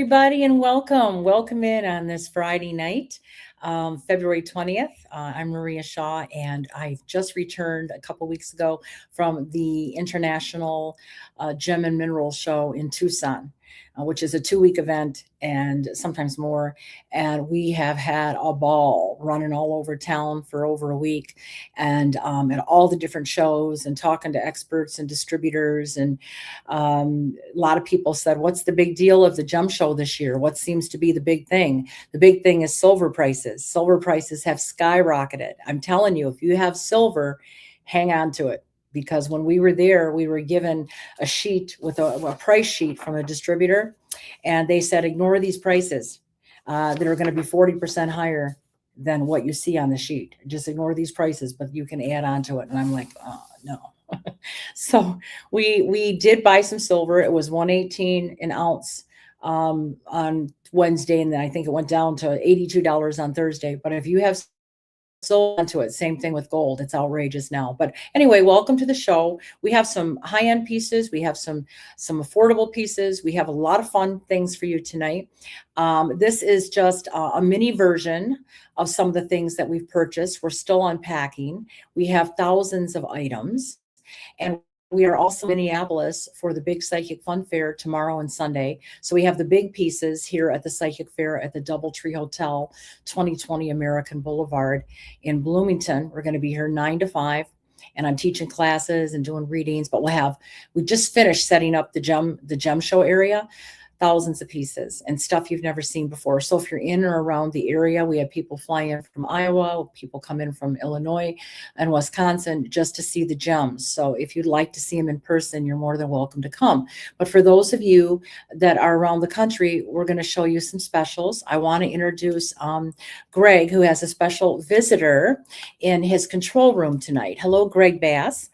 everybody, and welcome. Welcome in on this Friday night, February 20th. I'm Maria Shaw, and I've just returned a couple weeks ago from the International Gem and Mineral Show in Tucson, which is a 2-week event and sometimes more. And we have had a ball running all over town for over a week, and at all the different shows and talking to experts and distributors. And a lot of people said, what's the big deal of the gem show this year? What seems to be the big thing? The big thing is silver prices. Silver prices have skyrocketed. I'm telling you, if you have silver, hang on to it. Because when we were there, we were given a sheet with a price sheet from a distributor, and they said, ignore these prices that are going to be 40% higher than what you see on the sheet. Just ignore these prices, but you can add on to it. And I'm like, oh, no. So we did buy some silver. It was 118 an ounce on Wednesday, and then I think it went down to $82 on Thursday. But if you have sold onto it, same thing with gold. It's outrageous now. But anyway, welcome to the show. We have some high-end pieces. We have some affordable pieces. We have a lot of fun things for you tonight. This is just a mini version of some of the things that we've purchased. We're still unpacking. We have thousands of items. And we are also in Minneapolis for the big Psychic Fun Fair tomorrow and Sunday. So we have the big pieces here at the Psychic Fair at the DoubleTree Hotel, 2020 American Boulevard in Bloomington. We're going to be here 9 to 5. And I'm teaching classes and doing readings, but we just finished setting up the gem show area. Thousands of pieces and stuff you've never seen before. So if you're in or around the area, we have people flying in from Iowa, people come in from Illinois and Wisconsin just to see the gems. So if you'd like to see them in person, you're more than welcome to come. But for those of you that are around the country, we're going to show you some specials. I want to introduce Greg, who has a special visitor in his control room tonight. Hello, Greg Bass.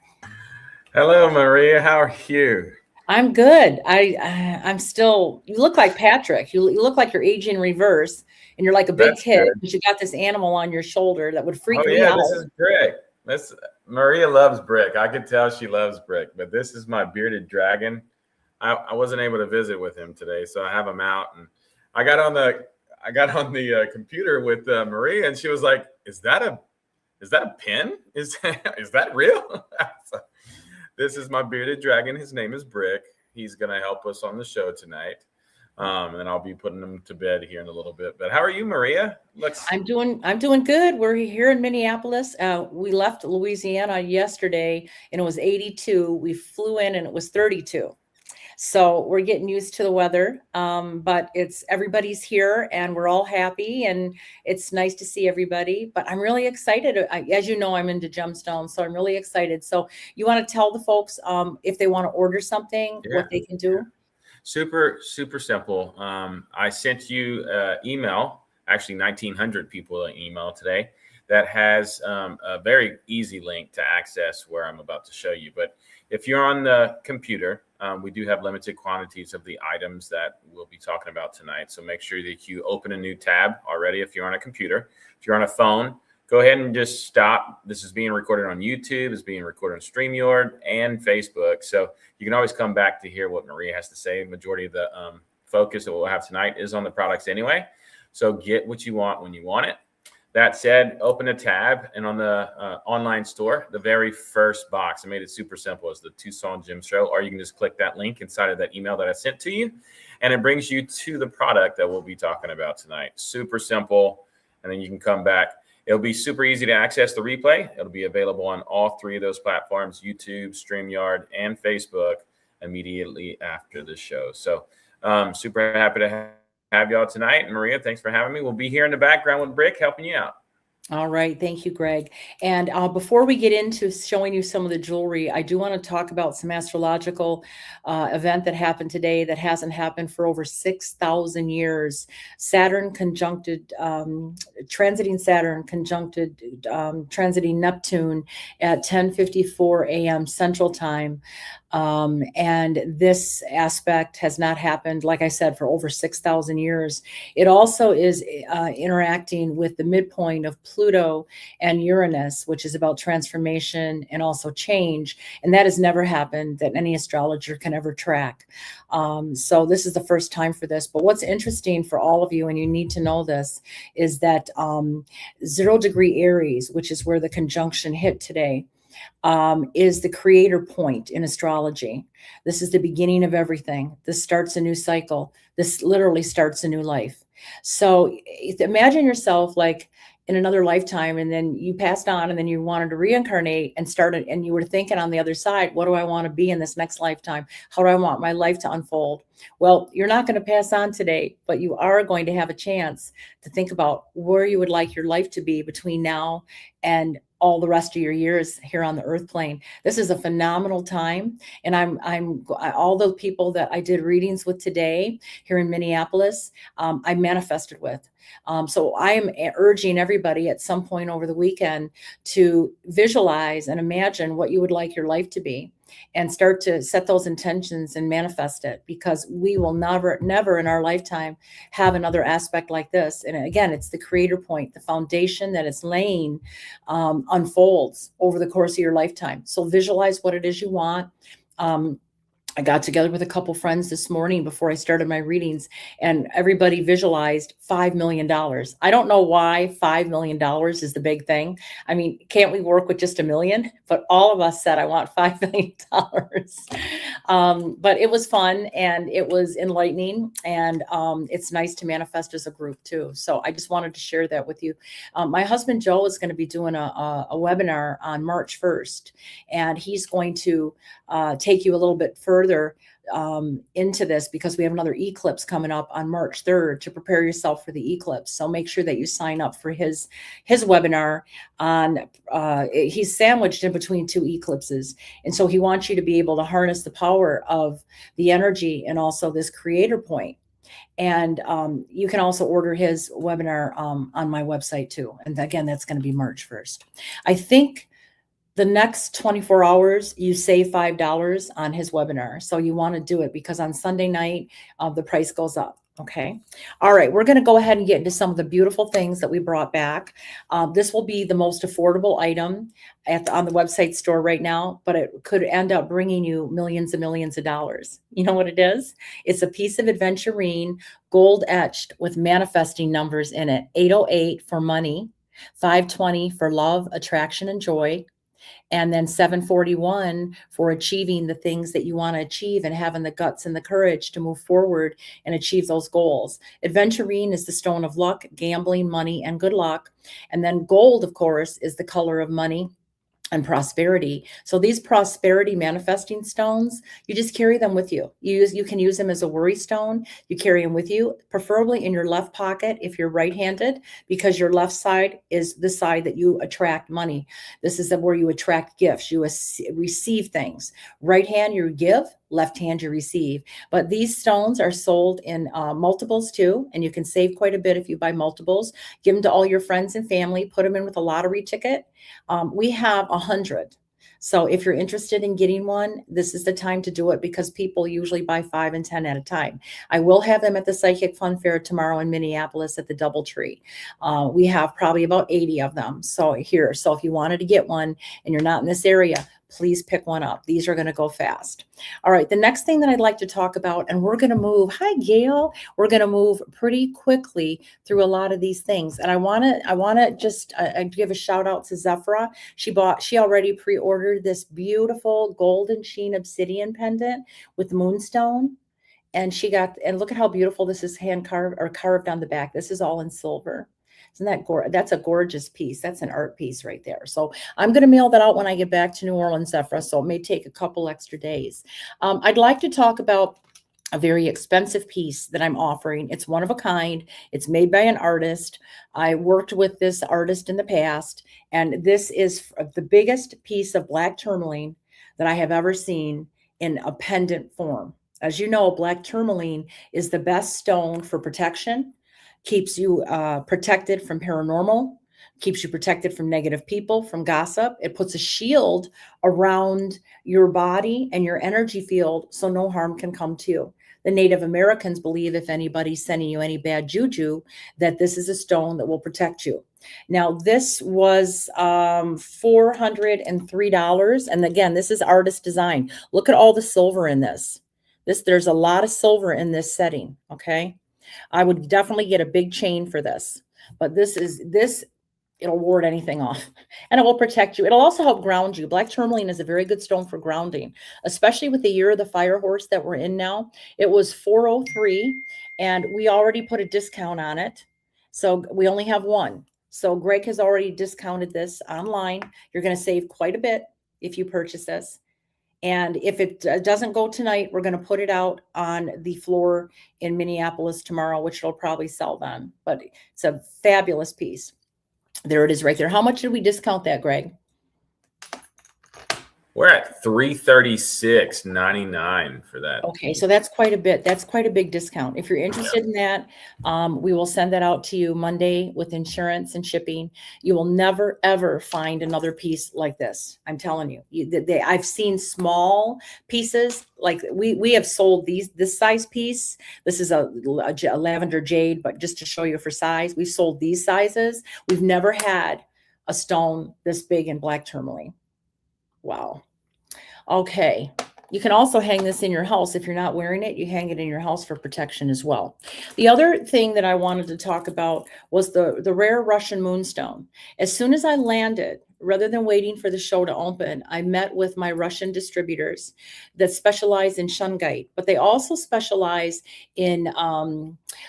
Hello, Maria. How are you? I'm good. I'm still, you look like Patrick. You look like you're aging in reverse, and you're like a big kid, but you got this animal on your shoulder that would freak me out. This is Brick. Maria loves Brick. I could tell she loves Brick, but this is my bearded dragon. I wasn't able to visit with him today, so I have him out, and I got on the computer with Maria, and she was like, "Is that a pin? Is that real?" This is my bearded dragon. His name is Brick. He's going to help us on the show tonight. And I'll be putting him to bed here in a little bit. But how are you, Maria? I'm doing good. We're here in Minneapolis. We left Louisiana yesterday and it was 82. We flew in and it was 32. So we're getting used to the weather, but everybody's here and we're all happy and it's nice to see everybody. But I'm really excited. As you know, I'm into gemstones, so I'm really excited. So you want to tell the folks if they want to order something, what they can do? Super, super simple. I sent you an email, actually 1,900 people an email today that has a very easy link to access where I'm about to show you. But if you're on the computer, we do have limited quantities of the items that we'll be talking about tonight. So make sure that you open a new tab already if you're on a computer. If you're on a phone, go ahead and just stop. This is being recorded on YouTube. It's being recorded on StreamYard and Facebook. So you can always come back to hear what Maria has to say. Majority of the focus that we'll have tonight is on the products anyway. So get what you want when you want it. That said, open a tab, and on the online store, the very first box, I made it super simple, is the Tucson Gem Show, or you can just click that link inside of that email that I sent to you, and it brings you to the product that we'll be talking about tonight. Super simple, and then you can come back. It'll be super easy to access the replay. It'll be available on all 3 of those platforms, YouTube, StreamYard, and Facebook, immediately after the show. So super happy to have y'all tonight. And Maria, thanks for having me. We'll be here in the background with Brick helping you out. All right. Thank you, Greg. And before we get into showing you some of the jewelry, I do want to talk about some astrological event that happened today that hasn't happened for over 6,000 years. Saturn conjuncted, transiting Saturn conjuncted, transiting Neptune at 10:54 a.m. Central Time. And this aspect has not happened, like I said, for over 6,000 years. It also is interacting with the midpoint of Pluto and Uranus, which is about transformation and also change. And that has never happened that any astrologer can ever track. So this is the first time for this. But what's interesting for all of you, and you need to know this, is that 0 degree Aries, which is where the conjunction hit today, is the creator point in astrology. This is the beginning of everything. This starts a new cycle. This literally starts a new life. So imagine yourself like in another lifetime, and then you passed on, and then you wanted to reincarnate and started, and you were thinking on the other side, what do I want to be in this next lifetime? How do I want my life to unfold? Well, you're not going to pass on today, but you are going to have a chance to think about where you would like your life to be between now and all the rest of your years here on the earth plane. This is a phenomenal time. And I'm all the people that I did readings with today here in Minneapolis, I manifested with. So I am urging everybody at some point over the weekend to visualize and imagine what you would like your life to be, and start to set those intentions and manifest it, because we will never in our lifetime have another aspect like this. And again, it's the creator point, the foundation that it's laying unfolds over the course of your lifetime. So visualize what it is you want. I got together with a couple friends this morning before I started my readings, and everybody visualized $5 million. I don't know why $5 million is the big thing. I mean, can't we work with just $1 million? But all of us said, I want $5 million. But it was fun and it was enlightening, and it's nice to manifest as a group too. So I just wanted to share that with you. My husband, Joe, is going to be doing a webinar on March 1st, and he's going to take you a little bit further into this, because we have another eclipse coming up on March 3rd to prepare yourself for the eclipse. So make sure that you sign up for his webinar on, he's sandwiched in between 2 eclipses. And so he wants you to be able to harness the power of the energy and also this creator point. And you can also order his webinar on my website too. And again, that's going to be March 1st. I think the next 24 hours, you save $5 on his webinar. So you want to do it, because on Sunday night, the price goes up. Okay. All right. We're going to go ahead and get into some of the beautiful things that we brought back. This will be the most affordable item on the website store right now, but it could end up bringing you millions and millions of dollars. You know what it is? It's a piece of aventurine, gold etched with manifesting numbers in it. 808 for money, 520 for love, attraction, and joy, and then 741 for achieving the things that you want to achieve and having the guts and the courage to move forward and achieve those goals. Aventurine is the stone of luck, gambling, money, and good luck. And then gold, of course, is the color of money and prosperity. So these prosperity manifesting stones, you just carry them with you. You can use them as a worry stone. You carry them with you, preferably in your left pocket if you're right-handed, because your left side is the side that you attract money. This is where you attract gifts. You receive things. Right hand, you give. Left hand, you receive. But these stones are sold in multiples too, and you can save quite a bit if you buy multiples. Give them to all your friends and family. Put them in with a lottery ticket. We have 100. So if you're interested in getting one, this is the time to do it, because people usually buy 5 and 10 at a time. I will have them at the Psychic Fun Fair tomorrow in Minneapolis at the DoubleTree. We have probably about 80 of them. So if you wanted to get one and you're not in this area, please pick one up. These are going to go fast. All right. The next thing that I'd like to talk about, and we're going to move, hi, Gail. We're going to move pretty quickly through a lot of these things. And I want to just give a shout out to Zephra. She already pre-ordered this beautiful golden sheen obsidian pendant with moonstone. And and look at how beautiful this is hand carved or carved on the back. This is all in silver. Isn't that that's a gorgeous piece. That's an art piece right there. So I'm going to mail that out when I get back to New Orleans, Zephra. So it may take a couple extra days. I'd like to talk about a very expensive piece that I'm offering. It's one of a kind. It's made by an artist. I worked with this artist in the past, and this is the biggest piece of black tourmaline that I have ever seen in a pendant form. As you know, black tourmaline is the best stone for protection. Keeps you protected from paranormal, keeps you protected from negative people, from gossip. It puts a shield around your body and your energy field so no harm can come to you. the Native Americans believe if anybody's sending you any bad juju, that this is a stone that will protect you. Now, this was $403. And again, this is artist design. Look at all the silver in this. There's a lot of silver in this setting, okay? I would definitely get a big chain for this. But it'll ward anything off and it will protect you. It'll also help ground you. Black tourmaline is a very good stone for grounding, especially with the year of the fire horse that we're in now. It was 403 and we already put a discount on it. So we only have one. So Greg has already discounted this online. You're going to save quite a bit if you purchase this. And if it doesn't go tonight, we're going to put it out on the floor in Minneapolis tomorrow, which will probably sell then. But it's a fabulous piece. There it is right there. How much did we discount that, Greg? We're at $336.99 for that. Okay, so that's quite a bit. That's quite a big discount. If you're interested in that, we will send that out to you Monday with insurance and shipping. You will never, ever find another piece like this. I'm telling you. I've seen small pieces. Like we have sold this size piece. This is a lavender jade, but just to show you for size, we've sold these sizes. We've never had a stone this big in black tourmaline. Wow. Okay. You can also hang this in your house. If you're not wearing it, you hang it in your house for protection as well. The other thing that I wanted to talk about was the rare Russian moonstone. As soon as I landed, rather than waiting for the show to open, I met with my Russian distributors that specialize in shungite, but they also specialize in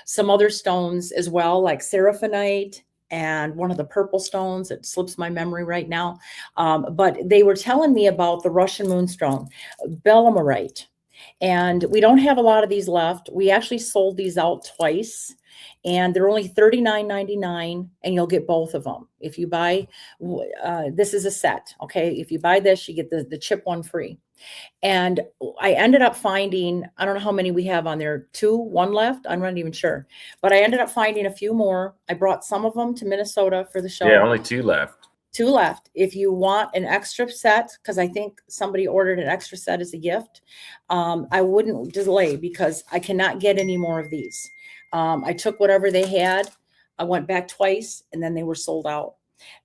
some other stones as well, like seraphinite and one of the purple stones. It slips my memory right now. But they were telling me about the Russian moonstone, belemmerite. And we don't have a lot of these left. We actually sold these out twice. And they're only $39.99, and you'll get both of them. If you buy, this is a set, okay? If you buy this, you get the chip one free. And I ended up finding, I don't know how many we have on there, one left. I'm not even sure. But I ended up finding a few more. I brought some of them to Minnesota for the show. Yeah, only 2 left. 2 left. If you want an extra set, because I think somebody ordered an extra set as a gift, I wouldn't delay because I cannot get any more of these. I took whatever they had. I went back twice and then they were sold out.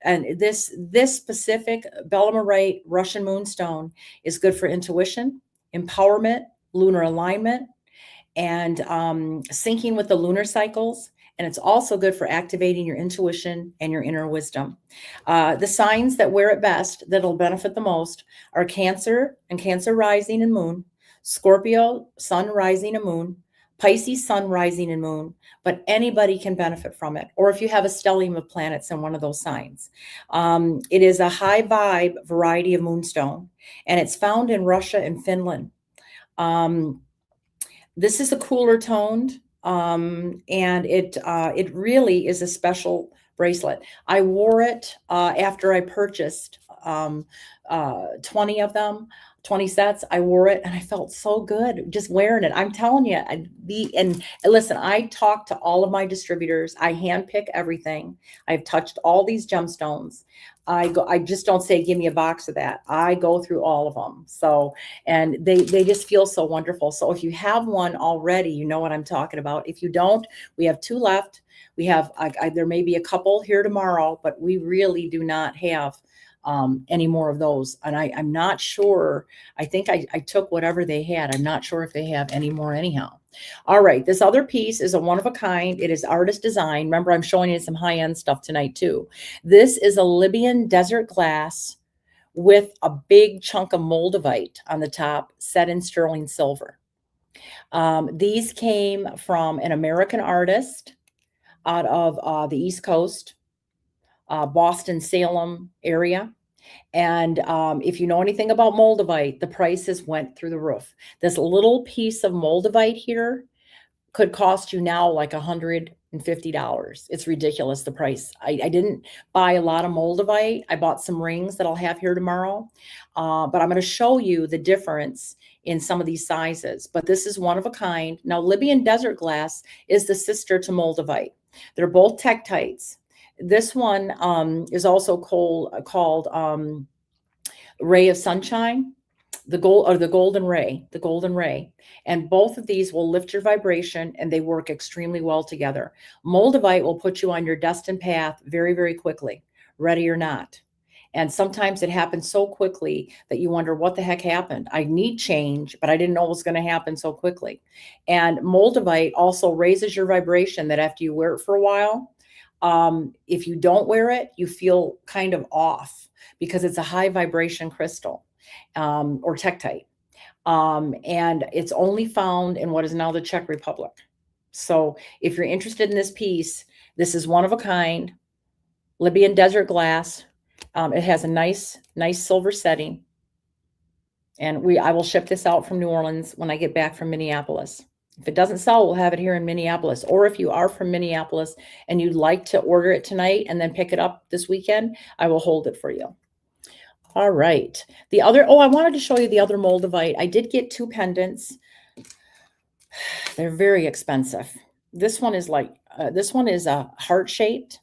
And this specific belemmerite Russian moonstone is good for intuition, empowerment, lunar alignment, and syncing with the lunar cycles. And it's also good for activating your intuition and your inner wisdom. The signs that wear it best, that'll benefit the most, are Cancer and Cancer rising and moon, Scorpio, sun rising and moon, Pisces, sun rising and moon, but anybody can benefit from it. Or if you have a stellium of planets in one of those signs. It is a high vibe variety of moonstone, and it's found in Russia and Finland. This is a cooler toned, and it really is a special bracelet. I wore it after I purchased 20 of them. 20 sets. I wore it and I felt so good just wearing it. I'm telling you, and listen, I talk to all of my distributors. I handpick everything. I've touched all these gemstones. I just don't say, give me a box of that. I go through all of them. So, and they just feel so wonderful. So if you have one already, you know what I'm talking about. If you don't, we have 2 left. We have, there may be a couple here tomorrow, but we really do not have any more of those. And I'm not sure. I think I took whatever they had. I'm not sure if they have any more anyhow. All right. This other piece is a one of a kind. It is artist design. Remember, I'm showing you some high end stuff tonight too. This is a Libyan desert glass with a big chunk of moldavite on the top, set in sterling silver. These came from an American artist out of the East Coast, Boston, Salem area. And if you know anything about moldavite, the prices went through the roof. This little piece of moldavite here could cost you now like $150. It's ridiculous, the price. I didn't buy a lot of moldavite. I bought some rings that I'll have here tomorrow. But I'm going to show you the difference in some of these sizes. But this is one of a kind. Now, Libyan desert glass is the sister to moldavite. They're both tektites. This one is also called Ray of Sunshine. the golden ray. And both of these will lift your vibration and they work extremely well together. Moldavite will put you on your destined path very, very quickly, ready or not. And sometimes it happens so quickly that you wonder what the heck happened. I need change, but I didn't know it was going to happen so quickly. And Moldavite also raises your vibration that after you wear it for a while, if you don't wear it, you feel kind of off because it's a high vibration crystal or tektite. And it's only found in what is now the Czech Republic. So if you're interested in this piece, this is one of a kind, Libyan desert glass. It has a nice silver setting. And I will ship this out from New Orleans when I get back from Minneapolis. If it doesn't sell, we'll have it here in Minneapolis. Or if you are from Minneapolis and you'd like to order it tonight and then pick it up this weekend, I will hold it for you. All right. I wanted to show you the other Moldavite. I did get 2 pendants. They're very expensive. This one is a heart shaped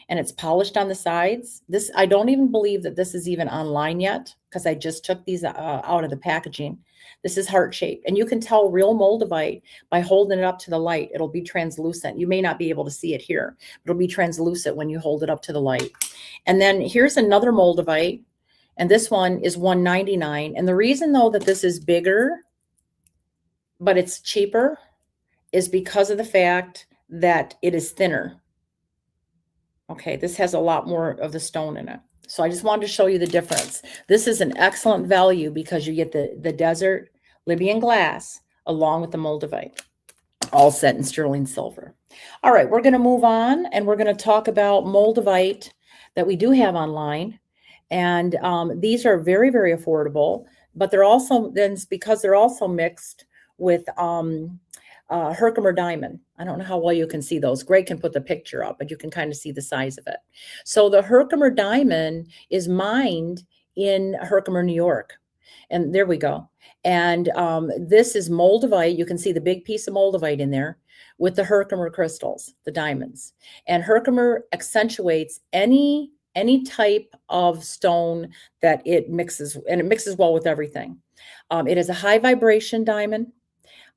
and it's polished on the sides. I don't even believe that this is even online yet because I just took these out of the packaging. This is heart shaped, and you can tell real Moldavite by holding it up to the light. It'll be translucent. You may not be able to see it here, but it'll be translucent when you hold it up to the light. And then here's another Moldavite, and this one is $199. And the reason though that this is bigger, but it's cheaper, is because of the fact that it is thinner. Okay, this has a lot more of the stone in it. So I just wanted to show you the difference. This is an excellent value because you get the desert Libyan glass along with the Moldavite, all set in sterling silver. All right, we're going to move on and we're going to talk about Moldavite that we do have online. And these are very, very affordable, but they're also because they're also mixed with Herkimer diamond. I don't know how well you can see those. Greg can put the picture up, but you can kind of see the size of it. So the Herkimer diamond is mined in Herkimer, New York. And there we go. And this is Moldavite. You can see the big piece of Moldavite in there with the Herkimer crystals, the diamonds. And Herkimer accentuates any type of stone that it mixes, and it mixes well with everything. It is a high vibration diamond.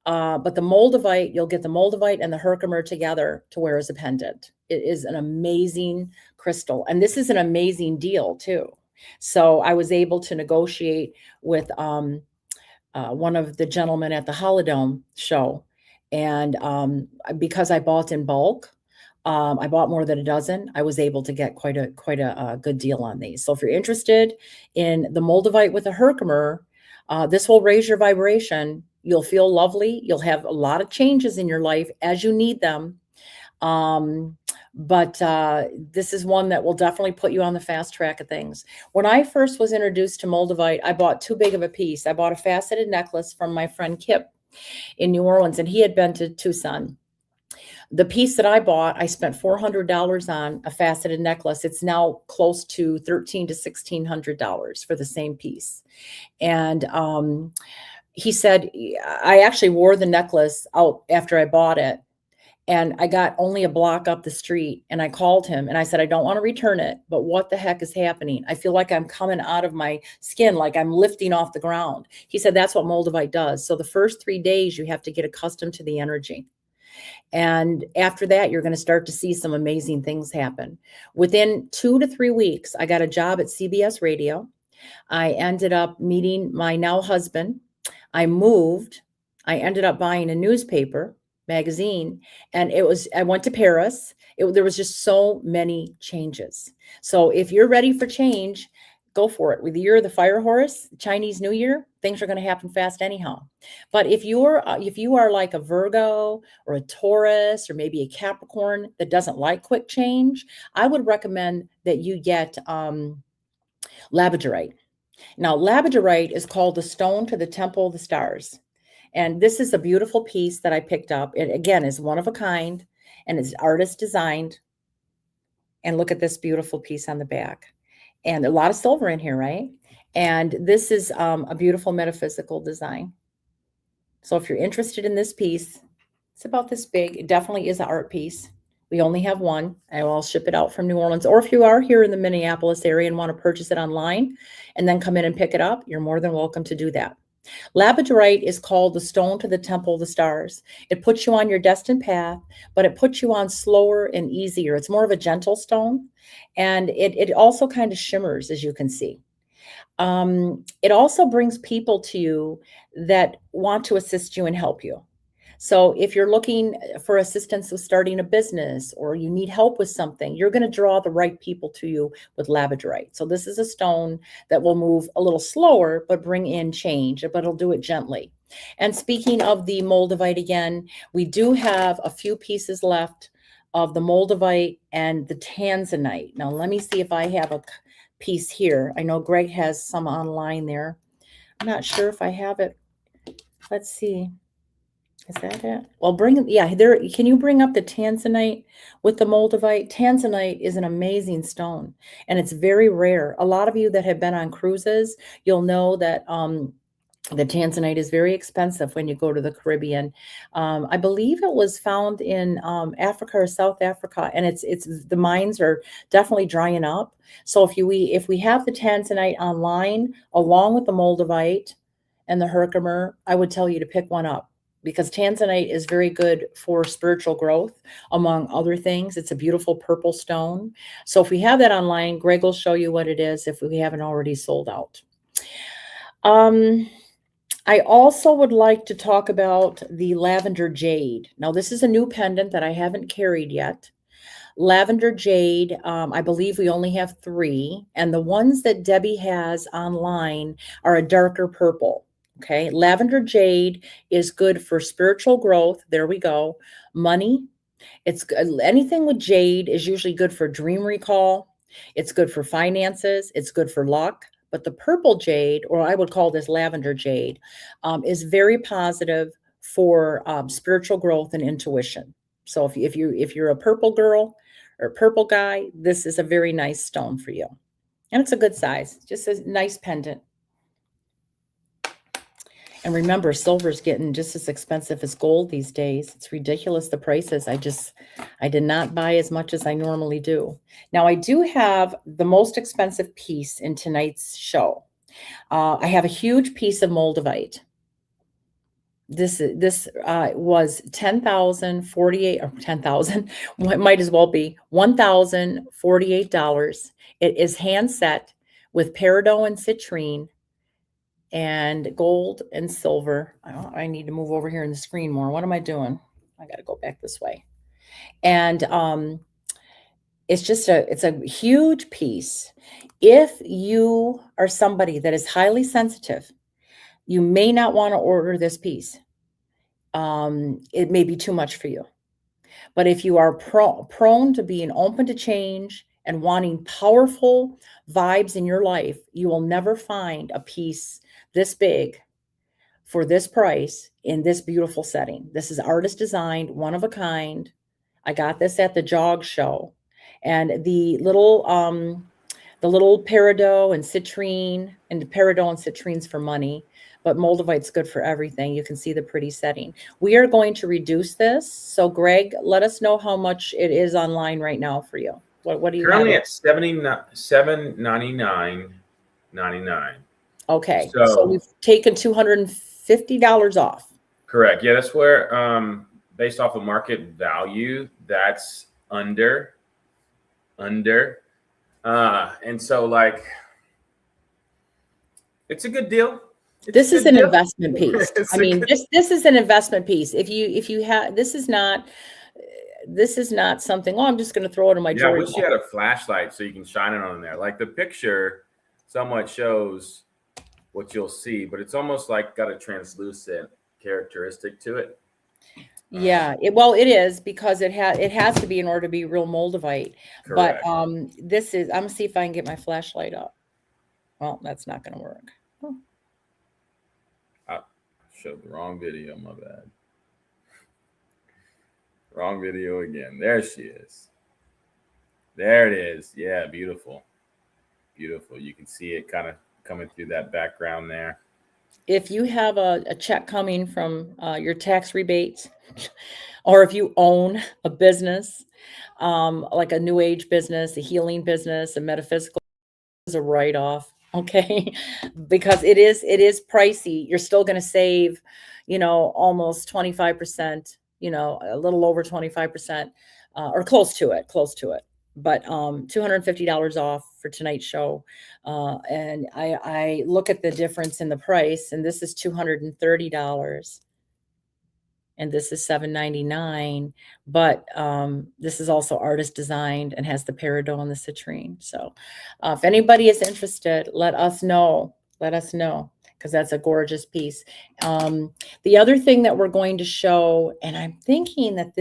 But the Moldavite, you'll get the Moldavite and the Herkimer together to wear as a pendant. It is an amazing crystal. And this is an amazing deal too. So I was able to negotiate with one of the gentlemen at the Holodome show. And because I bought in bulk, I bought more than a dozen. I was able to get quite a good deal on these. So if you're interested in the Moldavite with a Herkimer, this will raise your vibration. You'll feel lovely. You'll have a lot of changes in your life as you need them. But this is one that will definitely put you on the fast track of things. When I first was introduced to Moldavite, I bought too big of a piece. I bought a faceted necklace from my friend Kip in New Orleans, and he had been to Tucson. The piece that I bought, I spent $400 on a faceted necklace. It's now close to $1,300 to $1,600 for the same piece. And he said, I actually wore the necklace out after I bought it. And I got only a block up the street, and I called him and I said, I don't want to return it, but what the heck is happening? I feel like I'm coming out of my skin, like I'm lifting off the ground. He said, that's what Moldavite does. So the first 3 days you have to get accustomed to the energy. And after that, you're going to start to see some amazing things happen. Within 2 to 3 weeks, I got a job at CBS Radio. I ended up meeting my now husband. I moved. I ended up buying a newspaper magazine, and I went to Paris. There was just so many changes. So if you're ready for change, go for it. With the year of the fire horse, Chinese New Year, things are going to happen fast anyhow. But if you are like a Virgo or a Taurus or maybe a Capricorn that doesn't like quick change, I would recommend that you get labradorite. Now, labradorite is called the stone to the temple of the stars. And this is a beautiful piece that I picked up. It, again, is one of a kind, and it's artist designed. And look at this beautiful piece on the back. And a lot of silver in here, right? And this is a beautiful metaphysical design. So if you're interested in this piece, it's about this big. It definitely is an art piece. We only have one. I will ship it out from New Orleans. Or if you are here in the Minneapolis area and want to purchase it online and then come in and pick it up, you're more than welcome to do that. Labradorite is called the stone to the temple of the stars. It puts you on your destined path, but it puts you on slower and easier. It's more of a gentle stone, and it also kind of shimmers, as you can see. It also brings people to you that want to assist you and help you. So if you're looking for assistance with starting a business or you need help with something, you're going to draw the right people to you with labradorite. So this is a stone that will move a little slower, but bring in change, but it'll do it gently. And speaking of the moldavite again, we do have a few pieces left of the moldavite and the tanzanite. Now, let me see if I have a piece here. I know Greg has some online there. I'm not sure if I have it. Let's see. Is that it? Well, there. Can you bring up the tanzanite with the moldavite? Tanzanite is an amazing stone, and it's very rare. A lot of you that have been on cruises, you'll know that the tanzanite is very expensive when you go to the Caribbean. I believe it was found in Africa or South Africa, and it's the mines are definitely drying up. So if we have the tanzanite online along with the moldavite and the herkimer, I would tell you to pick one up because tanzanite is very good for spiritual growth, among other things. It's a beautiful purple stone. So if we have that online, Greg will show you what it is if we haven't already sold out. I also would like to talk about the lavender jade. Now, this is a new pendant that I haven't carried yet. Lavender jade, I believe we only have 3, and the ones that Debbie has online are a darker purple. Okay, lavender jade is good for spiritual growth. There we go. Money. It's anything with jade is usually good for dream recall. It's good for finances. It's good for luck. But the purple jade, or I would call this lavender jade, is very positive for spiritual growth and intuition. So if you're a purple girl or a purple guy, this is a very nice stone for you, and it's a good size. Just a nice pendant. And remember, silver's getting just as expensive as gold these days. It's ridiculous, the prices. I did not buy as much as I normally do. Now, I do have the most expensive piece in tonight's show. I have a huge piece of moldavite. This was 10,048 or 10,000. Might as well be $1,048. It is hand set with peridot and citrine and gold and silver. I need to move over here in the screen more. What am I doing? I got to go back this way. And it's a huge piece. If you are somebody that is highly sensitive, you may not want to order this piece. It may be too much for you. But if you are prone to being open to change and wanting powerful vibes in your life, you will never find a piece this big for this price in this beautiful setting. This is artist designed, one of a kind. I got this at the Jog Show, and the little peridot and citrine, and the peridot and citrine's for money, but moldavite's good for everything. You can see the pretty setting. We are going to reduce this. So Greg, let us know how much it is online right now for you. What do you currently have? At $799.99. Okay, so we've taken $250 off. Correct. Yeah, that's where based off of market value, that's under. And so like it's a good deal. This is an investment piece. I mean, this is an investment piece. If you have, this is not something, oh, I'm just going to throw it in my jewelry. I wish you had a flashlight so you can shine it on there. Like the picture somewhat shows what you'll see, but it's almost like got a translucent characteristic to it. Yeah, it is because it has to be in order to be real moldavite. Correct. But this is, I'm gonna see if I can get my flashlight up. Well, that's not gonna work. Oh. I showed the wrong video, my bad. Wrong video again. There she is. There it is. Yeah, beautiful. Beautiful. You can see it kind of coming through that background there. if you have a check coming from your tax rebates, or if you own a business, like a new age business, a healing business, a metaphysical, is a write off. Okay. Because it is pricey. You're still going to save, almost 25%, a little over 25%, or close to it. But $250 off for tonight's show. And I look at the difference in the price, and this is $230 and this is $7.99. But this is also artist designed and has the peridot and the citrine. So if anybody is interested, let us know. Let us know, because that's a gorgeous piece. The other thing that we're going to show, and I'm thinking that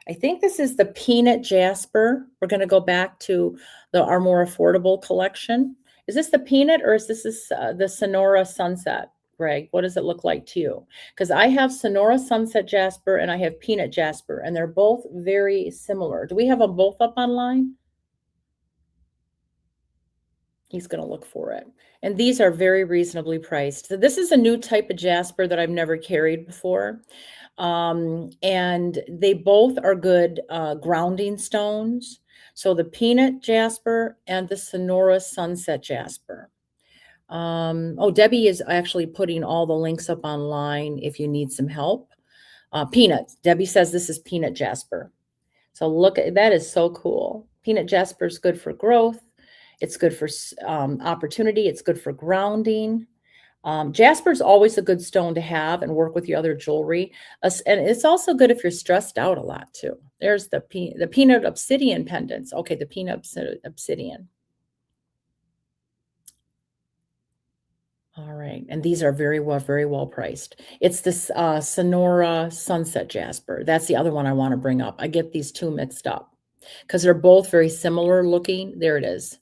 I think this is the peanut jasper. We're going to go back to our more affordable collection. Is this the peanut, or is this the Sonora Sunset? Greg, what does it look like to you? Because I have Sonora Sunset Jasper and I have Peanut Jasper, and they're both very similar. Do we have them both up online? He's going to look for it. And these are very reasonably priced. So this is a new type of jasper that I've never carried before. And they both are good grounding stones. So the Peanut Jasper and the Sonora Sunset Jasper. Debbie is actually putting all the links up online if you need some help. Peanut. Debbie says this is Peanut Jasper. So look at that, is so cool. Peanut Jasper is good for growth. It's good for opportunity. It's good for grounding. Jasper is always a good stone to have and work with your other jewelry. And it's also good if you're stressed out a lot too. There's the peanut obsidian pendants. Okay, the peanut obsidian. All right, and these are very well priced. It's this Sonora Sunset Jasper. That's the other one I want to bring up. I get these two mixed up because they're both very similar looking. There it is,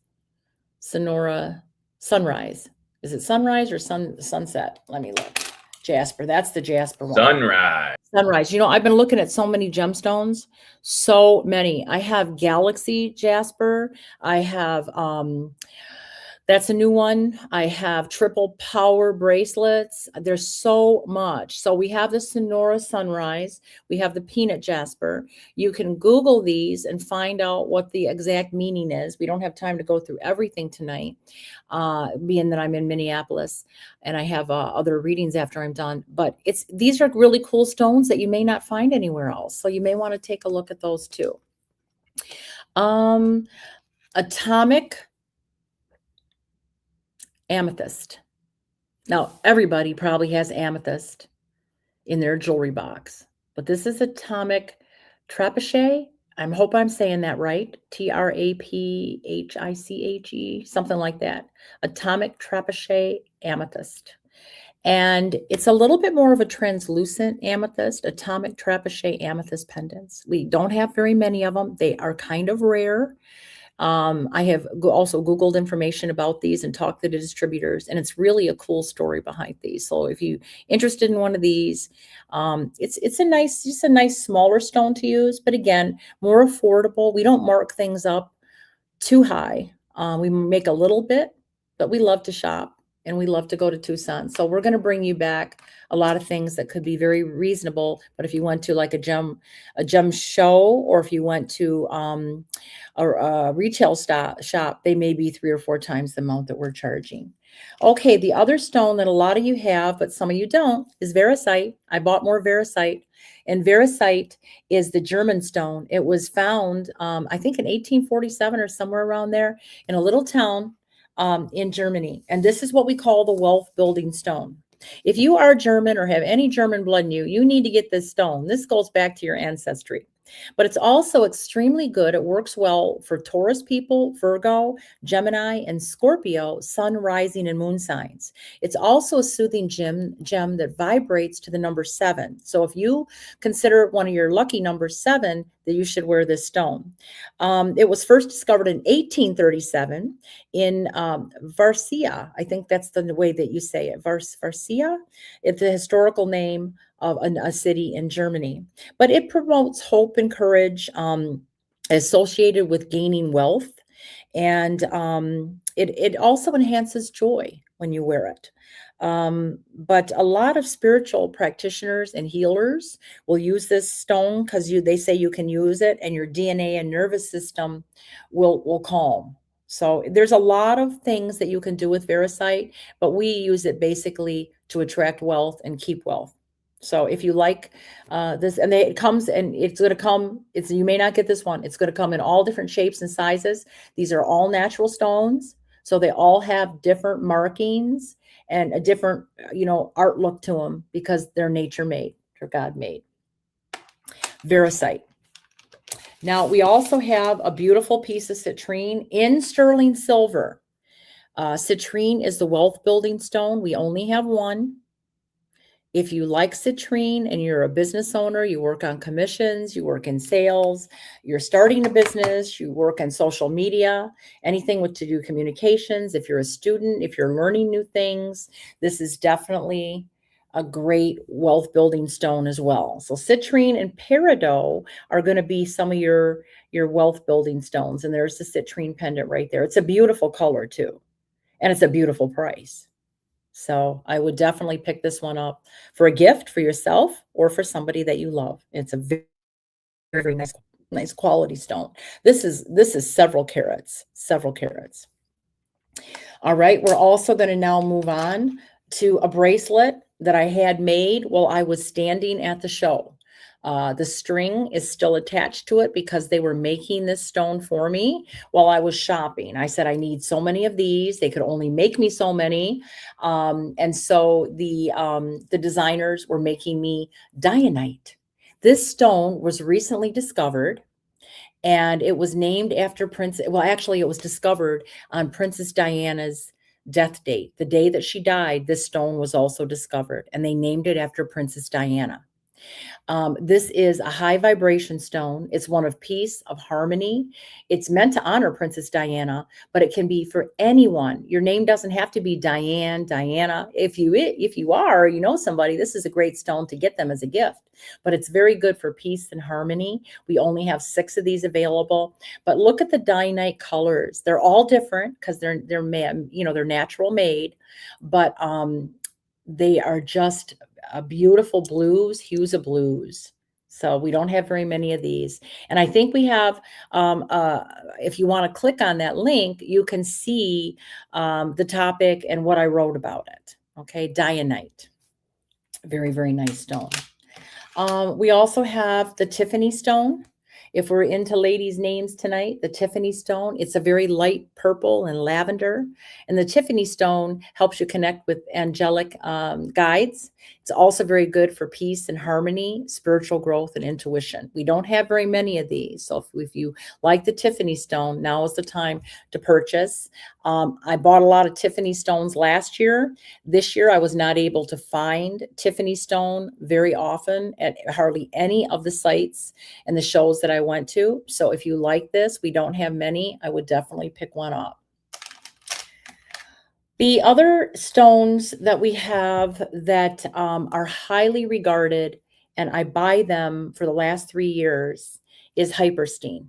Sonora Sunrise. Is it sunrise or sunset? Let me look. Jasper. That's the Jasper one. Sunrise. Sunrise. I've been looking at so many gemstones. So many. I have Galaxy Jasper. I have that's a new one. I have triple power bracelets. There's so much. So we have the Sonora Sunrise. We have the Peanut Jasper. You can Google these and find out what the exact meaning is. We don't have time to go through everything tonight, being that I'm in Minneapolis and I have other readings after I'm done. But these are really cool stones that you may not find anywhere else. So you may want to take a look at those too. Atomic amethyst. Now, everybody probably has amethyst in their jewelry box, but this is atomic trebuchet. I hope I'm saying that right. Traphiche, something like that. Atomic trebuchet amethyst. And it's a little bit more of a translucent amethyst, atomic trebuchet amethyst pendants. We don't have very many of them. They are kind of rare. I have also Googled information about these and talked to the distributors, and it's really a cool story behind these. So if you're interested in one of these, it's a nice smaller stone to use, but again, more affordable. We don't mark things up too high. We make a little bit, but we love to shop and we love to go to Tucson. So we're going to bring you back a lot of things that could be very reasonable. But if you went to like a gem show, or if you went to a retail shop, they may be 3 or 4 times the amount that we're charging. Okay, the other stone that a lot of you have, but some of you don't, is Variscite. I bought more Variscite. And Variscite is the German stone. It was found, I think, in 1847 or somewhere around there in a little town in Germany. And this is what we call the wealth building stone. If you are German or have any German blood in you, you need to get this stone. This goes back to your ancestry. But it's also extremely good. It works well for Taurus people, Virgo, Gemini, and Scorpio, sun, rising, and moon signs. It's also a soothing gem that vibrates to the number 7. So if you consider one of your lucky numbers 7, that you should wear this stone. It was first discovered in 1837 in Varsia. I think that's the way that you say it. Varsia. It's the historical name of a city in Germany. But it promotes hope and courage associated with gaining wealth. And it also enhances joy when you wear it. But a lot of spiritual practitioners and healers will use this stone because they say you can use it and your DNA and nervous system will calm. So there's a lot of things that you can do with Veracite, but we use it basically to attract wealth and keep wealth. So if you like this, and it comes, and it's going to come, you may not get this one. It's going to come in all different shapes and sizes. These are all natural stones. So they all have different markings and a different, art look to them because they're nature made or God made. Veracite. Now we also have a beautiful piece of citrine in sterling silver. Citrine is the wealth building stone. We only have one. If you like citrine and you're a business owner, you work on commissions, you work in sales, you're starting a business, you work in social media, anything with to do communications, if you're a student, if you're learning new things, this is definitely a great wealth building stone as well. So citrine and peridot are going to be some of your wealth building stones. And there's the citrine pendant right there. It's a beautiful color too. And it's a beautiful price. So I would definitely pick this one up for a gift for yourself or for somebody that you love. It's a very, very nice quality stone. This is several carats, several carats. All right, we're also going to now move on to a bracelet that I had made while I was standing at the show. The string is still attached to it because they were making this stone for me while I was shopping. I said, I need so many of these. They could only make me so many. And so the designers were making me dianite. This stone was recently discovered and it was named after it was discovered on Princess Diana's death date. The day that she died, this stone was also discovered and they named it after Princess Diana. This is a high vibration stone. It's one of peace, of harmony. It's meant to honor Princess Diana, but it can be for anyone. Your name doesn't have to be Diane, Diana. If you are, somebody, this is a great stone to get them as a gift. But it's very good for peace and harmony. We only have 6 of these available. But look at the dianite colors. They're all different because they're natural made, but they are just beautiful blues, hues of blues. So we don't have very many of these. And I think we have, if you want to click on that link, you can see the topic and what I wrote about it. Okay, dianite. Very, very nice stone. We also have the Tiffany stone. If we're into ladies' names tonight, the Tiffany stone, it's a very light purple and lavender. And the Tiffany stone helps you connect with angelic guides. It's also very good for peace and harmony, spiritual growth, and intuition. We don't have very many of these. So if you like the Tiffany stone, now is the time to purchase. I bought a lot of Tiffany stones last year. This year, I was not able to find Tiffany stone very often at hardly any of the sites and the shows that I went to. So if you like this, we don't have many. I would definitely pick one up. The other stones that we have that are highly regarded, and I buy them for the last 3 years, is hyperstein.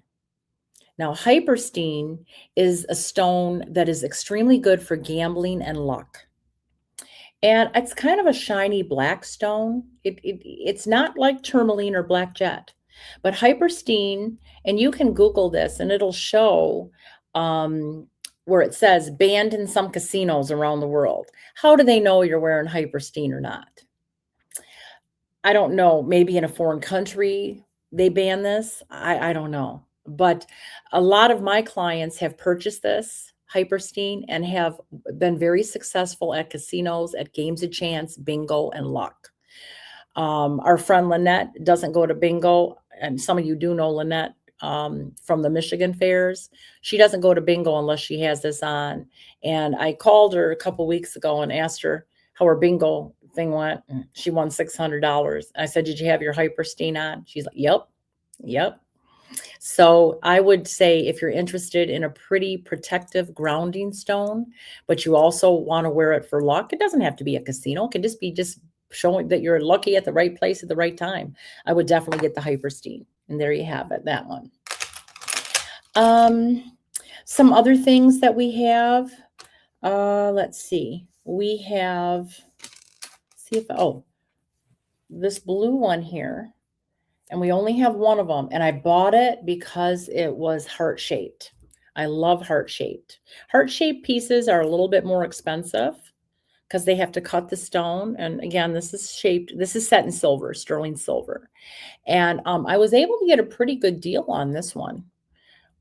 Now, hyperstein is a stone that is extremely good for gambling and luck. And it's kind of a shiny black stone. It's not like tourmaline or black jet, but hyperstein, and you can Google this and it'll show where it says banned in some casinos around the world. How do they know you're wearing hyperstein or not? I don't know. Maybe in a foreign country they ban this. I don't know. But a lot of my clients have purchased this hyperstein and have been very successful at casinos, at games of chance, bingo, and luck. Our friend Lynette doesn't go to bingo, and some of you do know Lynette from the Michigan fairs. She doesn't go to bingo unless she has this on. And I called her a couple weeks ago and asked her how her bingo thing went. She won $600. I said, did you have your hyperstein on? She's like, yep. So I would say if you're interested in a pretty protective grounding stone, but you also want to wear it for luck, it doesn't have to be a casino. It can just be showing that you're lucky at the right place at the right time. I would definitely get the hyperstein. And there you have it, that one. Some other things that we have, let's see. we have, see if, oh, this blue one here, and we only have one of them, and I bought it because it was heart-shaped. I love heart-shaped. Heart-shaped pieces are a little bit more expensive because they have to cut the stone. And again, this is set in silver, sterling silver. And I was able to get a pretty good deal on this one.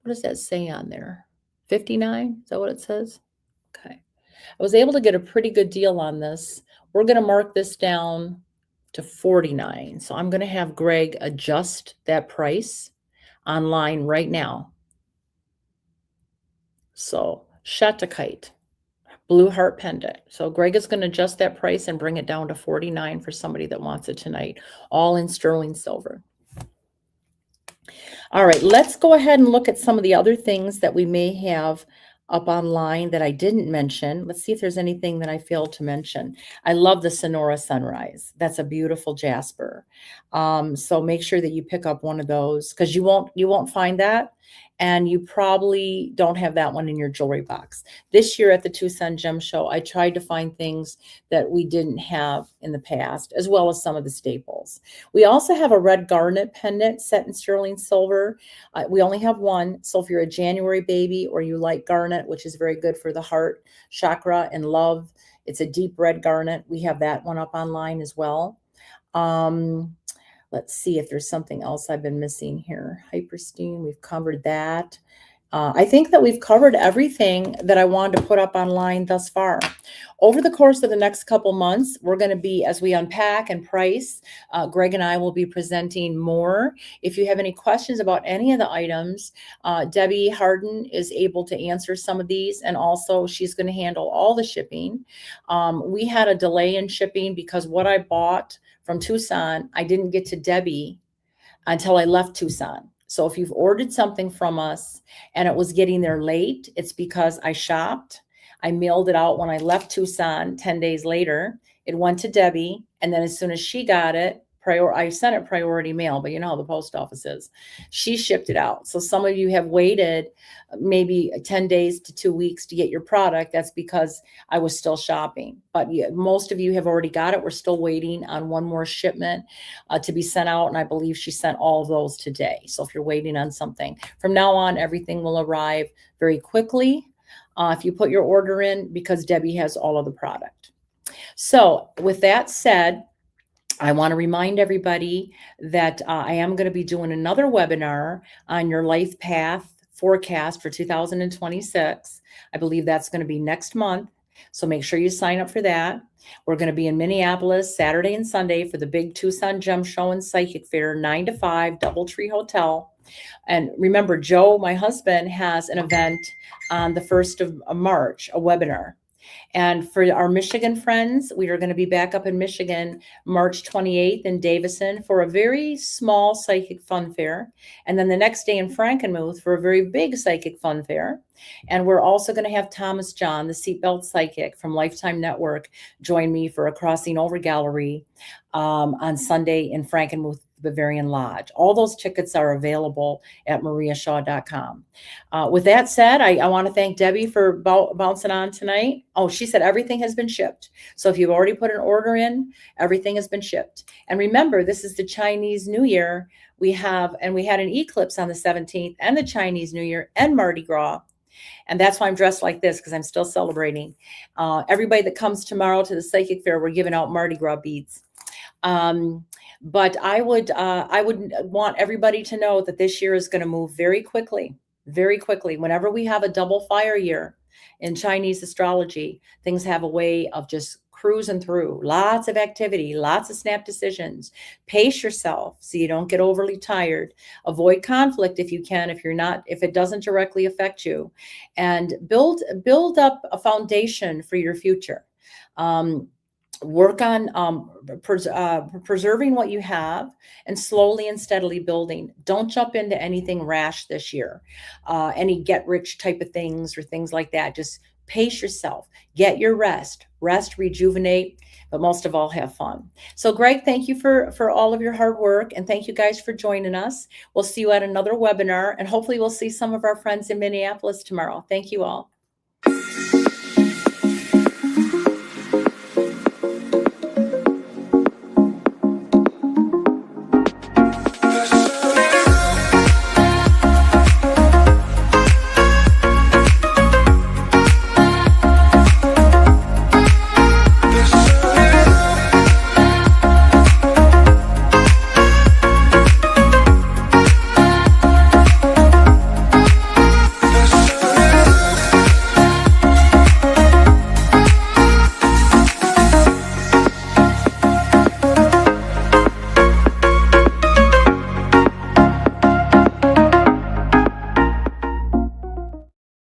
What does that say on there? 59? Is that what it says? Okay. I was able to get a pretty good deal on this. We're going to mark this down to 49. So I'm going to have Greg adjust that price online right now. So Shatakite, blue heart pendant. So Greg is going to adjust that price and bring it down to 49 for somebody that wants it tonight, all in sterling silver. All right, let's go ahead and look at some of the other things that we may have up online that I didn't mention. Let's see if there's anything that I failed to mention. I love the Sonora Sunrise. That's a beautiful jasper. So make sure that you pick up one of those because you won't find that. And you probably don't have that one in your jewelry box. This year at the Tucson Gem Show, I tried to find things that we didn't have in the past, as well as some of the staples. We also have a red garnet pendant set in sterling silver. We only have one. So if you're a January baby or you like garnet, which is very good for the heart chakra and love, it's a deep red garnet. We have that one up online as well. Let's see if there's something else I've been missing here. Hyperstein, we've covered that. I think that we've covered everything that I wanted to put up online thus far. Over the course of the next couple months, we're going to be, as we unpack and price, Greg and I will be presenting more. If you have any questions about any of the items, Debbie Harden is able to answer some of these, and also she's going to handle all the shipping. We had a delay in shipping because what I bought from Tucson, I didn't get to Debbie until I left Tucson. So if you've ordered something from us and it was getting there late, it's because I shopped. I mailed it out when I left Tucson 10 days later. It went to Debbie. And then as soon as she got it, I sent it priority mail, but you know how the post office is. She shipped it out. So some of you have waited maybe 10 days to 2 weeks to get your product. That's because I was still shopping. But most of you have already got it. We're still waiting on one more shipment to be sent out. And I believe she sent all of those today. So if you're waiting on something, from now on, everything will arrive very quickly if you put your order in, because Debbie has all of the product. So with that said, I want to remind everybody that I am going to be doing another webinar on your life path forecast for 2026. I believe that's going to be next month. So make sure you sign up for that. We're going to be in Minneapolis Saturday and Sunday for the big Tucson Gem Show and Psychic Fair, 9 to 5, DoubleTree Hotel. And remember, Joe, my husband, has an event on the 1st of March, a webinar. And for our Michigan friends, we are going to be back up in Michigan March 28th in Davison for a very small psychic fun fair. And then the next day in Frankenmuth for a very big psychic fun fair. And we're also going to have Thomas John, the seatbelt psychic from Lifetime Network, join me for a crossing over gallery on Sunday in Frankenmuth, Bavarian Lodge. All those tickets are available at mariashaw.com. With that said, I want to thank Debbie for bouncing on tonight. Oh, she said everything has been shipped. So if you've already put an order in, everything has been shipped. And remember, this is the Chinese New Year. We had an eclipse on the 17th and the Chinese New Year and Mardi Gras. And that's why I'm dressed like this, because I'm still celebrating. Everybody that comes tomorrow to the Psychic Fair, we're giving out Mardi Gras beads. But I would want everybody to know that this year is going to move very quickly, very quickly. Whenever we have a double fire year in Chinese astrology, things have a way of just cruising through. Lots of activity, lots of snap decisions. Pace yourself so you don't get overly tired. Avoid conflict if you can, if it doesn't directly affect you, and build up a foundation for your future. Work on preserving what you have and slowly and steadily building. Don't jump into anything rash this year, any get rich type of things or things like that. Just pace yourself, get your rest, rejuvenate, but most of all, have fun. So Greg, thank you for all of your hard work. And thank you guys for joining us. We'll see you at another webinar, and hopefully we'll see some of our friends in Minneapolis tomorrow. Thank you all.